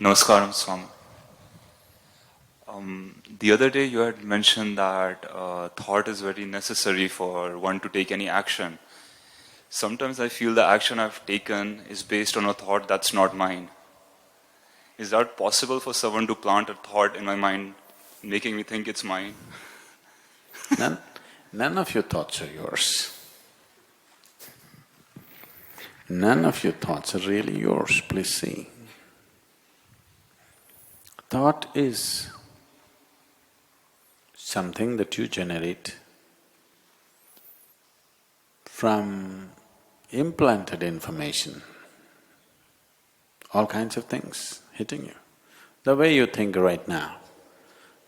Namaskaram, Swami. The other day you had mentioned that thought is very necessary for one to take any action. Sometimes I feel the action I've taken is based on a thought that's not mine. Is that possible for someone to plant a thought in my mind, making me think it's mine? None of your thoughts are yours. None of your thoughts are really yours, please see. Thought is something that you generate from implanted information, all kinds of things hitting you. The way you think right now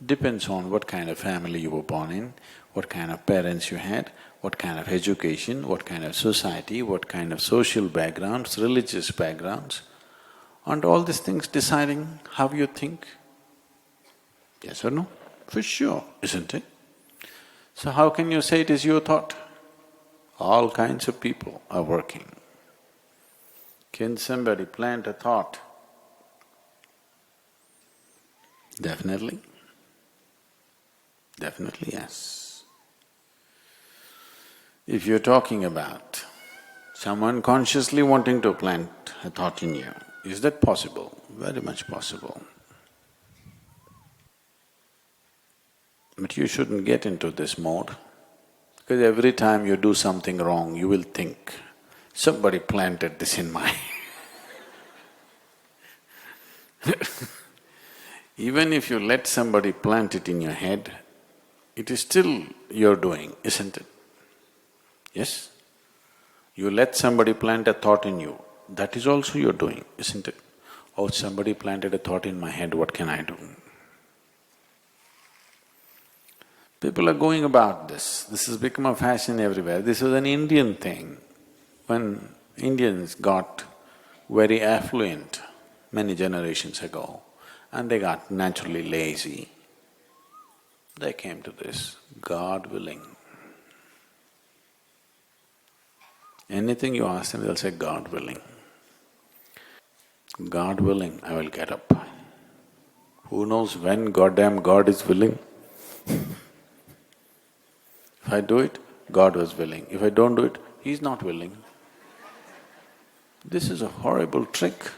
depends on what kind of family you were born in, what kind of parents you had, what kind of education, what kind of society, what kind of social backgrounds, religious backgrounds, and all these things deciding how you think. Yes or no? For sure, isn't it? So how can you say it is your thought? All kinds of people are working. Can somebody plant a thought? Definitely. Definitely, yes. If you're talking about someone consciously wanting to plant a thought in you, is that possible? Very much possible. But you shouldn't get into this mode, because every time you do something wrong, you will think, somebody planted this in my Even if you let somebody plant it in your head, it is still your doing, isn't it? Yes? You let somebody plant a thought in you, that is also your doing, isn't it? Oh, somebody planted a thought in my head, what can I do? People are going about this has become a fashion everywhere. This was an Indian thing. When Indians got very affluent many generations ago, and they got naturally lazy, they came to this, God willing. Anything you ask them, they'll say, God willing. God willing, I will get up. Who knows when goddamn God is willing? If I do it, God was willing. If I don't do it, He's not willing. This is a horrible trick.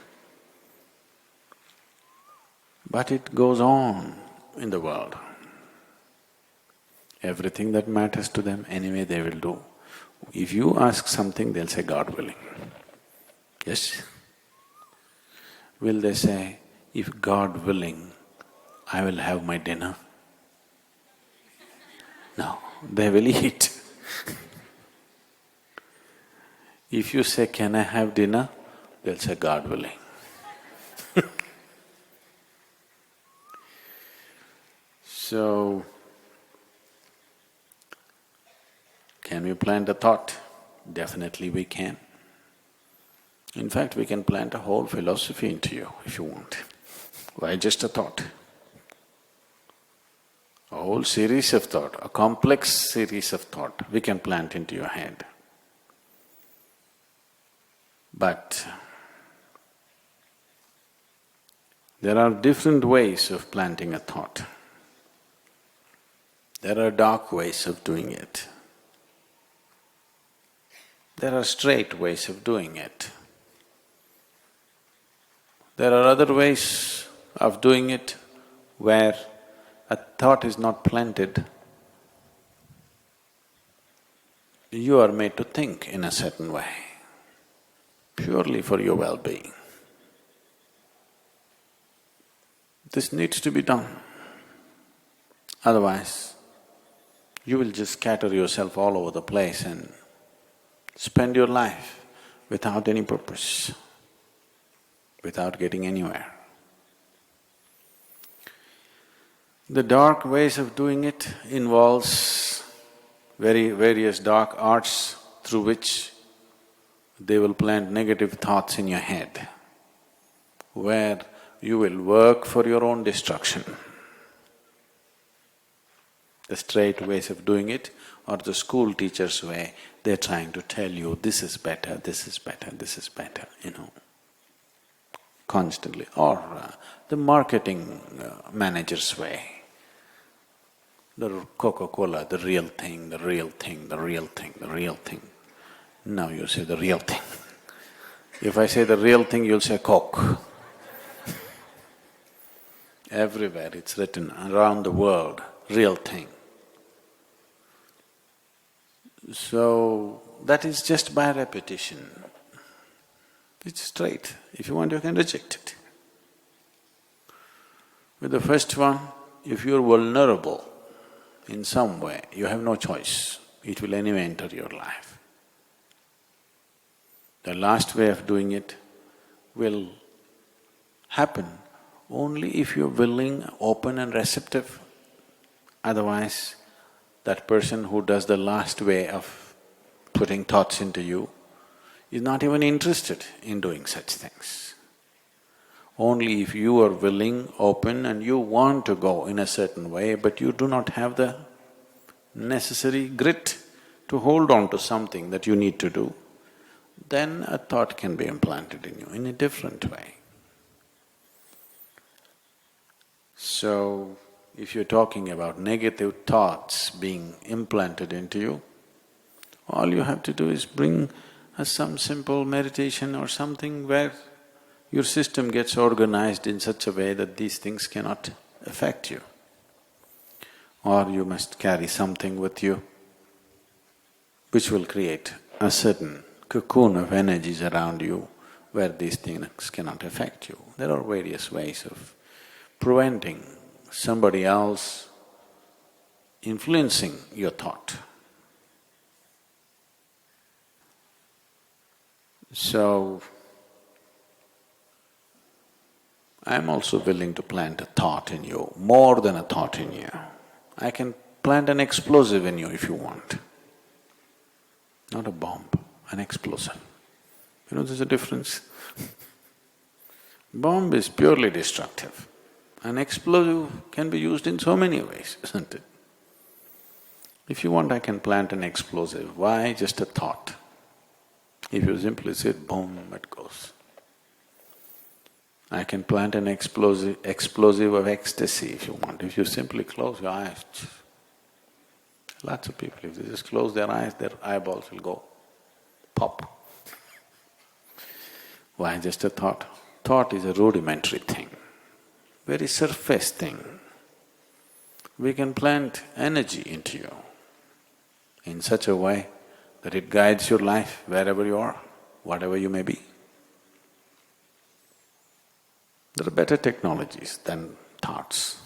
But it goes on in the world. Everything that matters to them, anyway they will do. If you ask something, they'll say, God willing. Yes? Will they say, if God willing, I will have my dinner? No, they will eat. If you say, can I have dinner? They'll say, God willing. So, can we plant a thought? Definitely we can. In fact, we can plant a whole philosophy into you if you want. Why just a thought? A whole series of thought, a complex series of thought we can plant into your head. But there are different ways of planting a thought. There are dark ways of doing it. There are straight ways of doing it. There are other ways of doing it where a thought is not planted. You are made to think in a certain way, purely for your well-being. This needs to be done. Otherwise, you will just scatter yourself all over the place and spend your life without any purpose, without getting anywhere. The dark ways of doing it involves various dark arts through which they will plant negative thoughts in your head, where you will work for your own destruction. The straight ways of doing it or the school teacher's way, they're trying to tell you, this is better, this is better, this is better, you know. constantly, or the marketing manager's way. The Coca-Cola, the real thing, the real thing, the real thing, the real thing. Now you say the real thing. If I say the real thing, you'll say Coke. Everywhere it's written around the world, real thing. So, that is just by repetition. It's straight. If you want, you can reject it. With the first one, if you're vulnerable in some way, you have no choice. It will anyway enter your life. The last way of doing it will happen only if you're willing, open and receptive. Otherwise, that person who does the last way of putting thoughts into you is not even interested in doing such things. Only if you are willing, open and you want to go in a certain way, but you do not have the necessary grit to hold on to something that you need to do, then a thought can be implanted in you in a different way. So, if you're talking about negative thoughts being implanted into you, all you have to do is bring some simple meditation or something where your system gets organized in such a way that these things cannot affect you. Or you must carry something with you which will create a certain cocoon of energies around you where these things cannot affect you. There are various ways of preventing somebody else influencing your thought. So, I'm also willing to plant a thought in you, more than a thought in you. I can plant an explosive in you if you want. Not a bomb, an explosive. You know there's a difference? Bomb is purely destructive. An explosive can be used in so many ways, isn't it? If you want, I can plant an explosive. Why? Just a thought. If you simply say boom, it goes. I can plant an explosive of ecstasy if you want. If you simply close your eyes, lots of people, if they just close their eyes, their eyeballs will go pop. Why just a thought? Thought is a rudimentary thing, very surface thing. We can plant energy into you in such a way that it guides your life wherever you are, whatever you may be. There are better technologies than thoughts.